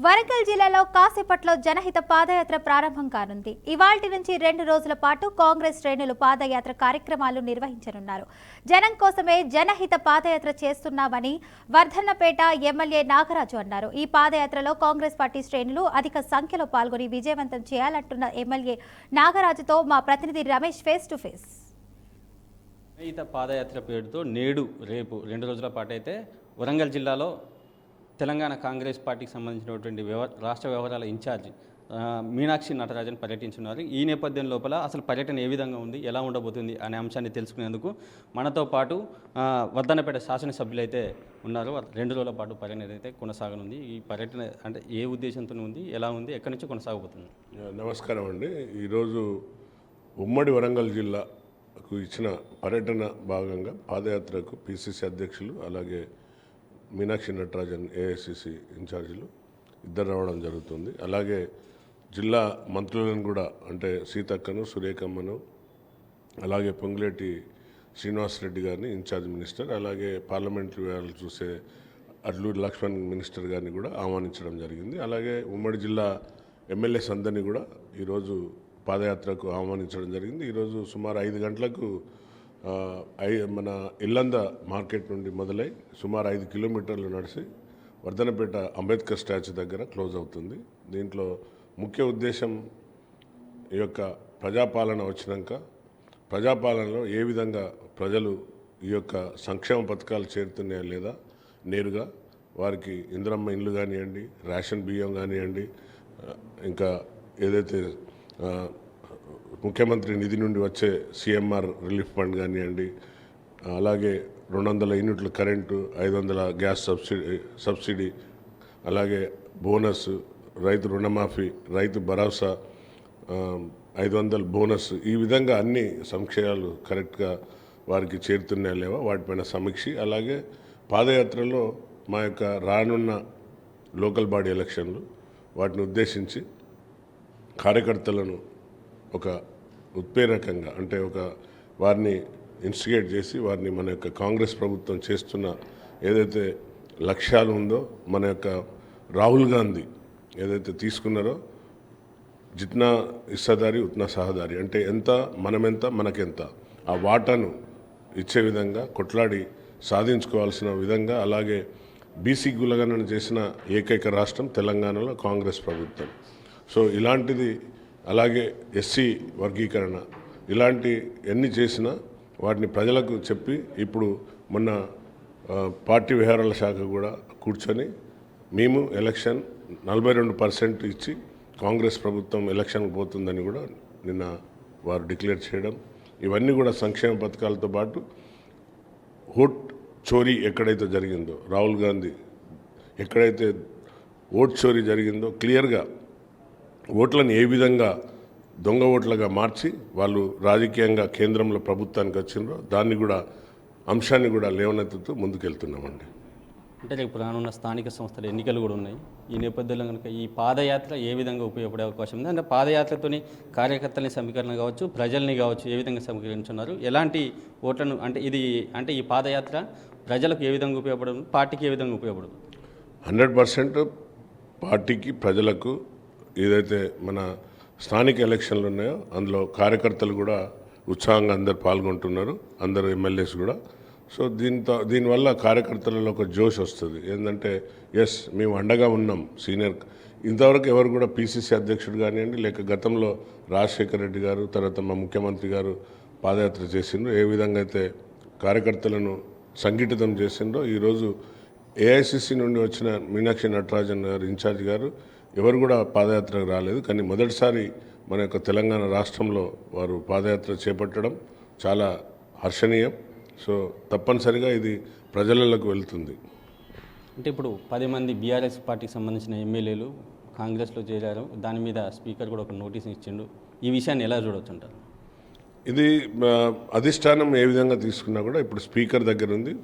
వరంగల్ జిల్లాలో కాసేపట్లో జనహిత పాదయాత్ర ప్రారంభం కానుంది. ఇవాల్టి నుంచి 2 రోజుల పాటు కాంగ్రెస్ శ్రేణులు పాదయాత్ర కార్యక్రమాలు నిర్వహించనున్నారు. జనం కోసమే జనహిత పాదయాత్ర చేస్తున్నామని వర్ధన్నపేట ఎమ్మెల్యే నాగరాజు అన్నారు. ఈ పాదయాత్రలో కాంగ్రెస్ పార్టీ శ్రేణులు అధిక సంఖ్యలో పాల్గొని విజయవంతం చేయాలంటున్న ఎమ్మెల్యే నాగరాజుతో మా ప్రతినిధి రమేష్ ఫేస్ టు ఫేస్. జనహిత పాదయాత్ర పేరుతో నేడు రేపు 2 రోజుల పాటు అయితే వరంగల్ జిల్లాలో తెలంగాణ కాంగ్రెస్ పార్టీకి సంబంధించినటువంటి రాష్ట్ర వ్యవహారాల ఇన్ఛార్జ్ మీనాక్షి నటరాజన్ పర్యటించున్నారు. ఈ నేపథ్యం లోపల అసలు పర్యటన ఏ విధంగా ఉంది, ఎలా ఉండబోతుంది అనే అంశాన్ని తెలుసుకునేందుకు మనతో పాటు వర్ధన్నపేట శాసనసభ్యులు అయితే ఉన్నారు. 2 రోజుల పాటు పర్యటన అయితే కొనసాగనుంది. ఈ పర్యటన అంటే ఏ ఉద్దేశంతో ఉంది, ఎలా ఉంది, ఎక్కడి నుంచి కొనసాగబోతుంది? నమస్కారం అండి. ఈరోజు ఉమ్మడి వరంగల్ జిల్లాకు ఇచ్చిన పర్యటన భాగంగా పాదయాత్రకు పిసిసి అధ్యక్షులు అలాగే మీనాక్షి నటరాజన్ ఏఐసిసి ఇన్ఛార్జీలు ఇద్దరు రావడం జరుగుతుంది. అలాగే జిల్లా మంత్రులను కూడా అంటే సీతక్కను, సురేఖమ్మను, అలాగే పొంగులేటి శ్రీనివాసరెడ్డి గారిని ఇన్ఛార్జ్ మినిస్టర్, అలాగే పార్లమెంటరీ వ్యవహారాలు చూసే అడ్లూరి లక్ష్మణ్ మినిస్టర్ గారిని కూడా ఆహ్వానించడం జరిగింది. అలాగే ఉమ్మడి జిల్లా ఎమ్మెల్యేస్ అందరినీ కూడా ఈరోజు పాదయాత్రకు ఆహ్వానించడం జరిగింది. ఈరోజు సుమారు 5 గంటలకు మన ఇల్లంద మార్కెట్ నుండి మొదలై సుమారు 5 కిలోమీటర్లు నడిచి వర్ధన్నపేట అంబేద్కర్ స్టాచ్యూ దగ్గర క్లోజ్ అవుతుంది. దీంట్లో ముఖ్య ఉద్దేశం ఈ యొక్క ప్రజాపాలన వచ్చినాక ప్రజాపాలనలో ఏ విధంగా ప్రజలు ఈ యొక్క సంక్షేమ పథకాలు చేరుతున్నాయా లేదా, నేరుగా వారికి ఇందిరమ్మ ఇండ్లు కానివ్వండి, రేషన్ బియ్యం కానివ్వండి, ఇంకా ఏదైతే ముఖ్యమంత్రి నిధి నుండి వచ్చే సిఎంఆర్ రిలీఫ్ ఫండ్ కానివ్వండి, అలాగే 200 యూనిట్లు కరెంటు, 500 గ్యాస్ సబ్సిడీ, అలాగే బోనస్, రైతు రుణమాఫీ, రైతు భరోసా, 500 బోనస్, ఈ విధంగా అన్ని సంక్షేమాలు కరెక్ట్గా వారికి చేరుతున్నాయా లేవా వాటిపైన సమీక్ష. అలాగే పాదయాత్రలో మా యొక్క రానున్న లోకల్ బాడీ ఎలక్షన్లు వాటిని ఉద్దేశించి కార్యకర్తలను ఒక ఉత్ప్రేరకంగా అంటే ఒక వారిని ఇన్స్టిగేట్ చేసి వారిని మన యొక్క కాంగ్రెస్ ప్రభుత్వం చేస్తున్న ఏదైతే లక్ష్యాలు ఉందో, మన యొక్క రాహుల్ గాంధీ ఏదైతే తీసుకున్నారో జిత్నా హిస్సాదారి ఉత్నా సహదారి అంటే ఎంత మనమెంత మనకెంత ఆ వాటాను ఇచ్చే విధంగా కొట్లాడి సాధించుకోవాల్సిన విధంగా, అలాగే బీసీ గులగణన చేసిన ఏకైక రాష్ట్రం తెలంగాణలో కాంగ్రెస్ ప్రభుత్వం. సో ఇలాంటిది, అలాగే ఎస్సీ వర్గీకరణ, ఇలాంటి ఎన్ని చేసినా వాటిని ప్రజలకు చెప్పి ఇప్పుడు మొన్న పార్టీ వ్యవహారాల శాఖ కూడా కూర్చొని మేము ఎలక్షన్ 42% ఇచ్చి కాంగ్రెస్ ప్రభుత్వం ఎలక్షన్కి పోతుందని కూడా నిన్న వారు డిక్లేర్ చేయడం, ఇవన్నీ కూడా సంక్షేమ పథకాలతో పాటు ఓట్ చోరీ ఎక్కడైతే జరిగిందో, రాహుల్ గాంధీ ఎక్కడైతే ఓట్ చోరీ జరిగిందో క్లియర్గా ఓట్లను ఏ విధంగా దొంగ ఓట్లుగా మార్చి వాళ్ళు రాజకీయంగా కేంద్రంలో ప్రభుత్వానికి వచ్చిందో దాన్ని కూడా అంశాన్ని కూడా లేవనెత్తుతూ ముందుకెళ్తున్నామండి. అంటే రేపు రానున్న స్థానిక సంస్థల ఎన్నికలు కూడా ఉన్నాయి. ఈ నేపథ్యంలో కనుక ఈ పాదయాత్ర ఏ విధంగా ఉపయోగపడే అవకాశం ఉంది? అంటే పాదయాత్రతోని కార్యకర్తలని సమీకరణ కావచ్చు, ప్రజల్ని కావచ్చు, ఏ విధంగా సమీకరించున్నారు, ఎలాంటి ఓట్లను అంటే ఈ పాదయాత్ర ప్రజలకు ఏ విధంగా ఉపయోగపడదు, పార్టీకి ఏ విధంగా ఉపయోగపడదు? 100% పార్టీకి, ప్రజలకు ఏదైతే మన స్థానిక ఎలక్షన్లు ఉన్నాయో అందులో కార్యకర్తలు కూడా ఉత్సాహంగా అందరు పాల్గొంటున్నారు, అందరు ఎమ్మెల్యేస్ కూడా. సో దీనివల్ల కార్యకర్తలలో ఒక జోష్ వస్తుంది. ఏంటంటే ఎస్ మేము అండగా ఉన్నాం. సీనియర్ ఇంతవరకు ఎవరు కూడా పిసిసి అధ్యక్షుడు కానివ్వండి, లేక గతంలో రాజశేఖర రెడ్డి గారు, తర్వాత మా ముఖ్యమంత్రి గారు పాదయాత్ర చేసిండ్రు, ఏ విధంగా అయితే కార్యకర్తలను సంఘటితం చేసిండ్రో ఈరోజు ఏఐసిసి నుండి వచ్చిన మీనాక్షి నటరాజన్ గారు ఇన్ఛార్జ్ గారు ఎవరు కూడా పాదయాత్రకు రాలేదు. కానీ మొదటిసారి మన యొక్క తెలంగాణ రాష్ట్రంలో వారు పాదయాత్ర చేపట్టడం చాలా హర్షణీయం. సో తప్పనిసరిగా ఇది ప్రజలకు వెళ్తుంది. అంటే ఇప్పుడు 10 మంది బీఆర్ఎస్ పార్టీకి సంబంధించిన ఎమ్మెల్యేలు కాంగ్రెస్లో చేరారు. దాని మీద స్పీకర్ కూడా ఒక నోటీస్ ఇచ్చిండు. ఈ విషయాన్ని ఎలా చూడవచ్చు అంటారు? ఇది అధిష్టానం ఏ విధంగా తీసుకున్నా కూడా ఇప్పుడు స్పీకర్ దగ్గర ఉంది.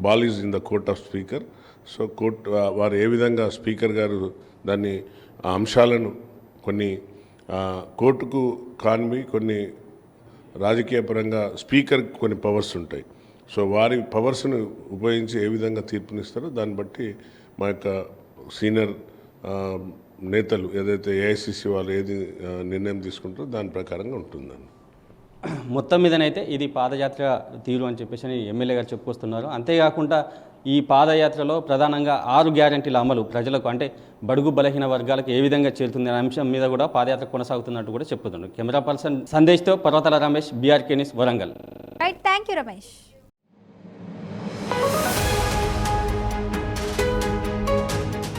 Ball is in the court of speaker. So వారు ఏ విధంగా స్పీకర్ గారు దాన్ని ఆ అంశాలను కొన్ని కోర్టుకు కాన్వి, కొన్ని రాజకీయ పరంగా స్పీకర్కి కొన్ని పవర్స్ ఉంటాయి. సో వారి పవర్స్ను ఉపయోగించి ఏ విధంగా తీర్పునిస్తారో దాన్ని బట్టి మా యొక్క సీనియర్ నేతలు ఏదైతే ఏఐసిసి వాళ్ళు ఏది నిర్ణయం తీసుకుంటారో దాని ప్రకారంగా ఉంటుందండి. మొత్తం మీదనైతే ఇది పాదయాత్ర తీరు అని చెప్పేసి ఎమ్మెల్యే గారు చెప్పుకొస్తున్నారు. అంతేకాకుండా ఈ పాదయాత్రలో ప్రధానంగా 6 గ్యారెంటీల అమలు ప్రజలకు అంటే బడుగు బలహీన వర్గాలకు ఏ విధంగా చేరుతుంది అనే అంశం మీద కూడా పాదయాత్ర కొనసాగుతున్నట్టు కూడా చెప్తున్నారు. కెమెరా పర్సన్ సందేశ్తో పర్వతాల Ramesh, BRK news, Warangal. Right, thank you Ramesh.